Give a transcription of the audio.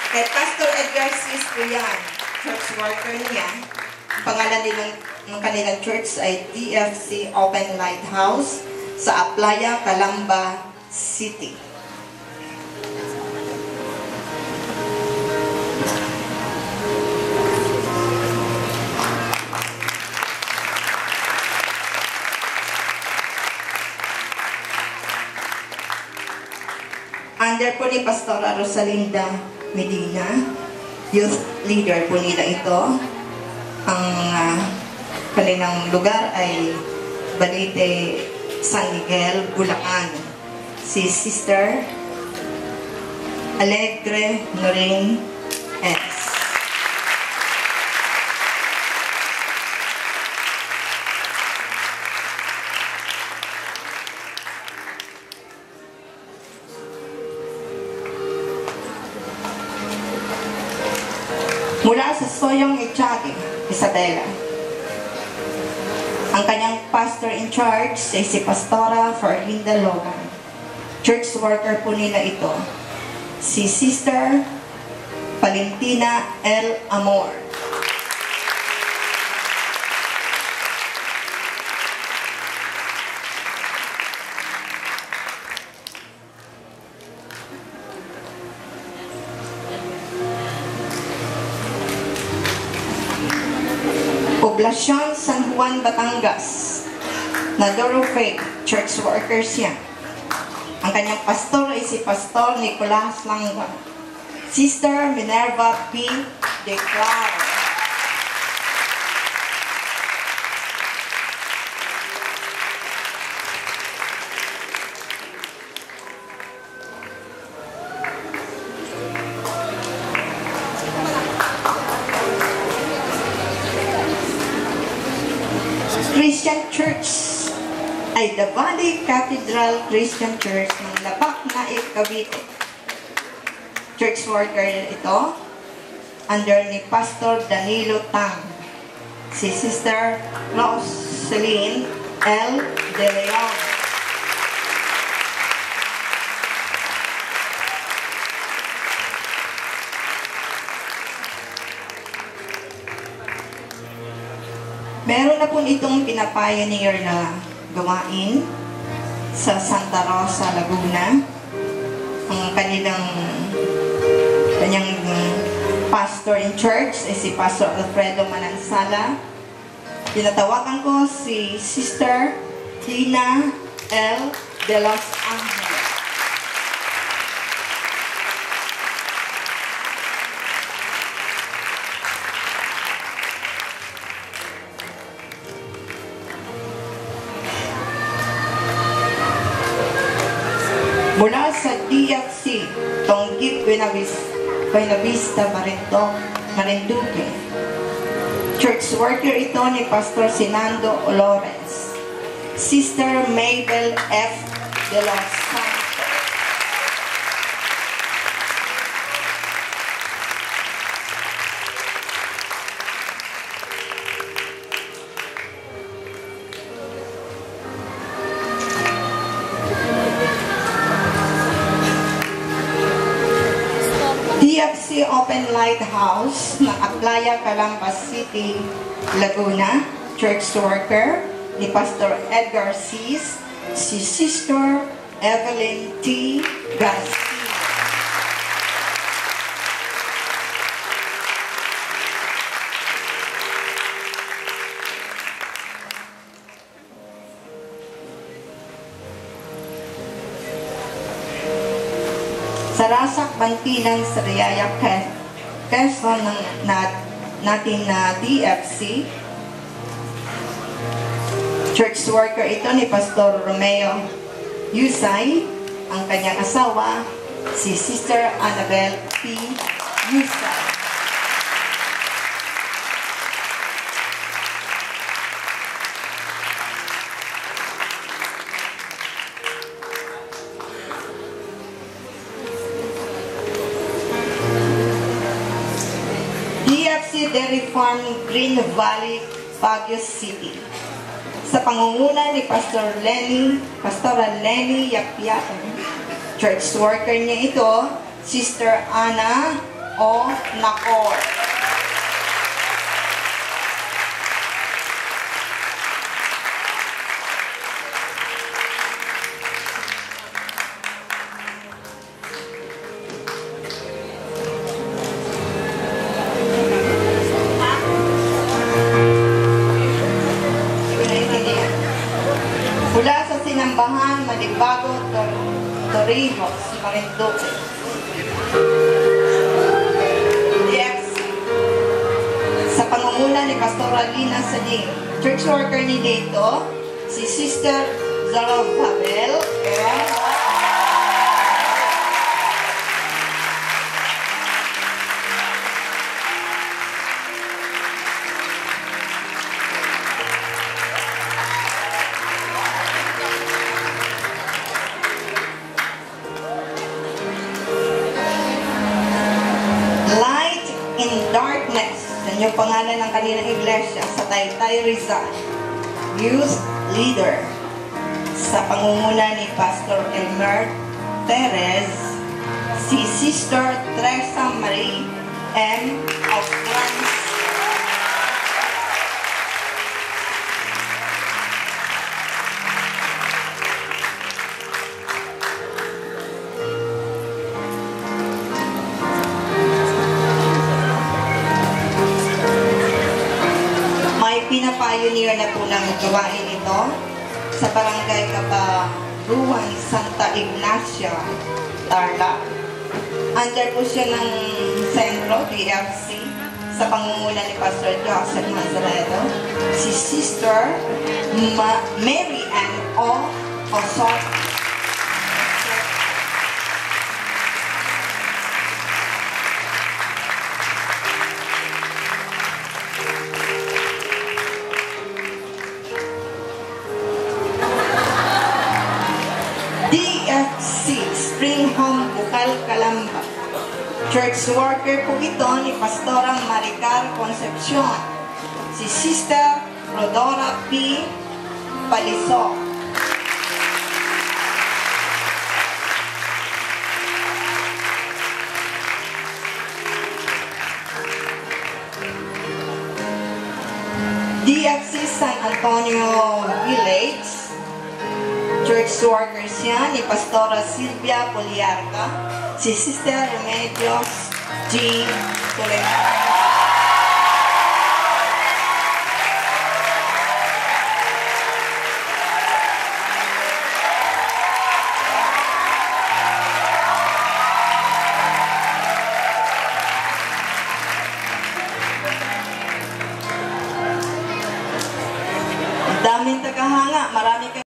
Kay Pastor Edgar Sistrian, church worker niya. Ang pangalan ng kanilang church ay DFC Open Lighthouse sa Aplaya, Calamba City. Under po ni Pastora Rosalinda Medina, youth leader po nila ito. Ang kanilang lugar ay Balite, San Miguel, Bulacan. Si Sister Alegre Noring S. Mula sa Soyong Echagi, Isabela. Ang kanyang pastor in charge ay si Pastora Farlinda Logan. Church worker po nila ito, si Sister Valentina L. Amor. Poblasyon San Juan, Batangas. Nadoro Faith, church workers yan. Ang kanyang pastor ay si Pastor Nicolas Langwa. Sister Minerva P. De Claro. Christian Church ay The Valley Cathedral Christian Church ng Labac, Naik, Cavite. Church worker ito under ni Pastor Danilo Tang. Si Sister Roseline L. De Leon. Meron na po itong pinapioneer na gawain sa Santa Rosa, Laguna. Ang kanyang pastor in church ay si Pastor Alfredo Manansala. Tinatawagan ko si Sister Tina L. de Los Angeles. Mula sa DFC, Tonggip, Buenavista, Marinduque. Church worker ito ni Pastor Sinando Olores. Sister Mabel F. de los Santos. DFC Open Lighthouse ng Aplaya, Calamba City, Laguna. Church worker ni Pastor Edgar Cis, si Sister Evelyn T. Garcia. Sarasak Bantilan sa Riyaya, Quezon natin na DFC. Church worker ito ni Pastor Romeo Yusay. Ang kanyang asawa, si Sister Annabel P. Yusay. DFC Dairy Farm, Green Valley, Baguio City. Sa pangunguna ni Pastora Lenny Yapiatan. Church worker niya ito, Sister Ana o Nacor. Mula sa Sinambahan, Malibago, Torrijos, Marinduque. DFC. Sa pangunguna ni Pastor Alina Saling, church worker ni dito, si Sister Zarobabel and in Darkness, yan yung pangalan ng kanilang iglesia sa Taytay Rizal, youth leader sa pangunguna ni Pastor Elmer Perez, si Sister Teresa Marie M. of France. Pinapioneer na po ng gawain ito sa Barangay Kabaruan, Santa Ignacia, Tarlac. Under po siya ng Sentro, DFC, sa pangunguna ni Pastor Joseph Mazaredo, si Sister Mary Ann O. Osot. DFC, Spring Home, Bukal, Calamba. Church worker po ito ni Pastora Maricar Concepcion, si Sister Rodora P. Paliso. DFC San Antonio Village, church workers yan ni Pastora Silvia Poliarca, si Sister Remedios G. Toledo. Daming tagahanga, marami